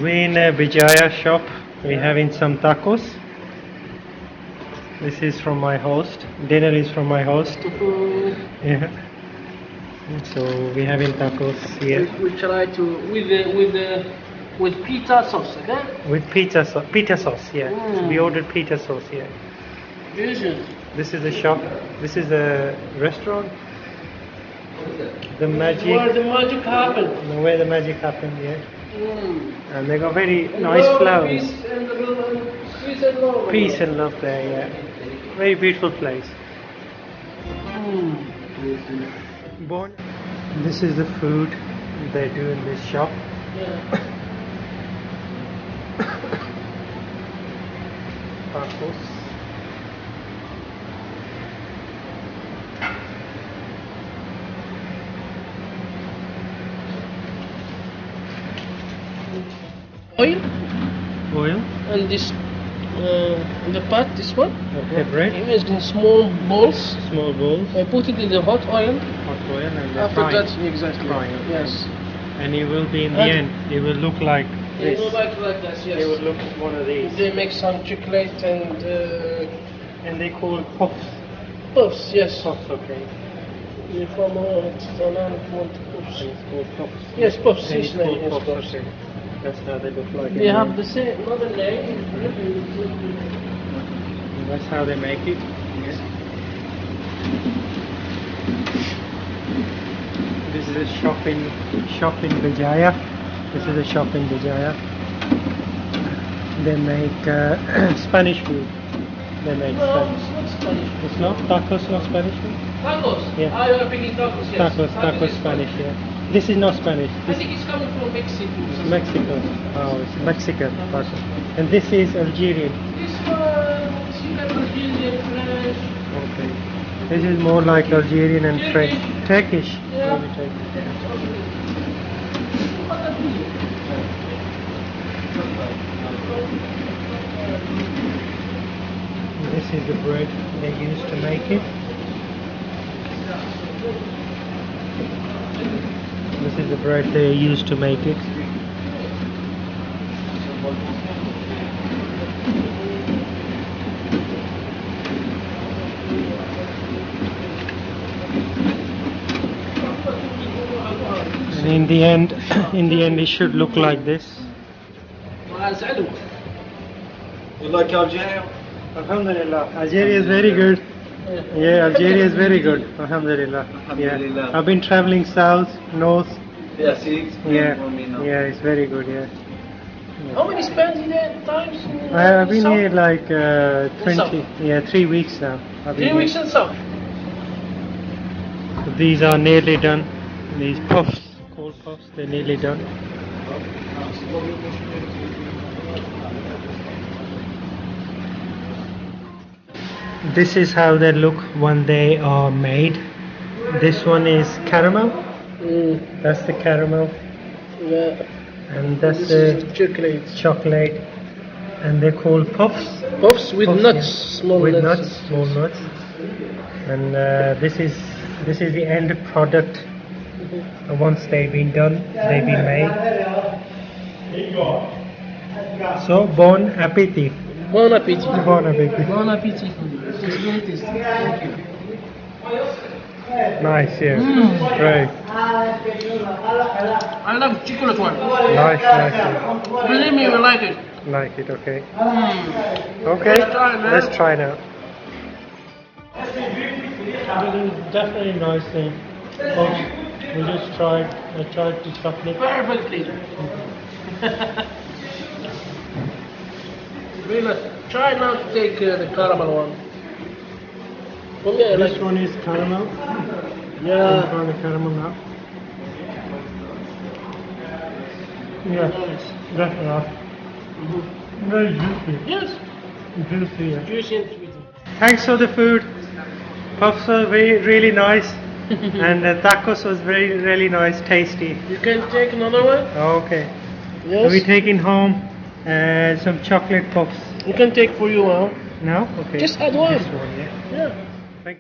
We're in a Bejaia shop. We're having some tacos. This is from my host. Dinner is from my host. Yeah. So we're having tacos here. We try to with pita sauce, okay? With pita sauce, yeah. So we ordered pita sauce here. Delicious. This is a shop. This is a restaurant. The magic. Where the magic happened. Where the magic happened, yeah. And they got very nice flowers. Peace and love there, yeah. Very beautiful place. Born. This is the food they do in this shop. Tacos. Oil. And this the pot, this one. Okay, bread. It is in small balls. Small balls. I put it in the hot oil. Hot oil and After frying. that, exactly. Frying. Yes. And it will be in the end. It will look like It this. will like this. Yes. It will look one of these. They make some chocolate And they call puffs. puffs. Yes. Puffs, okay. It's It's called puffs. Yes, puffs. And Yes, it's called yes, puffs, puffs. okay. That's how they look like. They have the same another name. That's how they make it. Yeah. This is a shop in Bejaia. This is a shop in Bejaia. They make Spanish food. They make No, Spanish. it's not Spanish. It's not tacos, not Spanish food. Tacos. Yeah. Ah, you're picking tacos. Yes. Tacos, is Spanish. Yeah. This is not Spanish. I This think it's coming from Mexico. is Mexico. Oh, it's Mexican. Pardon. And this is Algerian. This one, you got Brazilian, French. Okay. This is more like Algerian and French. Turkish. Yeah. Maybe Turkish. This is the bread they used to make it. This is the bread they used to make it. And in the end, it should look like this. You like Algeria? Alhamdulillah. Algeria is very good. Yeah, Algeria is very good. Alhamdulillah. Yeah. Alhamdulillah. I've been traveling south, north. Yeah, see, explain Yeah. for me now. Yeah, it's very good. Yeah. How many spent in there times? I've been South? here like 20. South? Yeah, 3 weeks now. I've been 3 weeks here. in South. These are nearly done. These puffs, cold puffs, they're nearly done. This is how they look when they are made. This one is caramel. That's the caramel, Yeah. and that's This the is chocolate. chocolate, and they're called puffs. Puffs with Puffs, nuts, yeah. small With nuts. nuts, small nuts. And this is the end product. Once they've been done, they've been made. So bon appetit. Bon appetit. Bon appetit. Bon appetit. It's very tasty. Thank you. Nice, yeah. Great. I like chocolate one. Nice, nice. Yeah. Believe me, you will like it. Like it, okay. Okay, Let's try, man. let's try now. Definitely nice thing. We just tried. I tried to chocolate. Perfectly. Very nice. Try now to take the caramel one. For me, I like This one is caramel. Yeah. Try the caramel now. Yeah, definitely. Very juicy. Yes. Juicy, yeah. Juicy and sweet. Thanks for the food. Puffs are really nice. And tacos was really nice, tasty. You can take another one. Okay. Yes. We're taking home some chocolate puffs. You can take for you now. Now? Okay. Just add one. This one, yeah. Yeah. Thank you.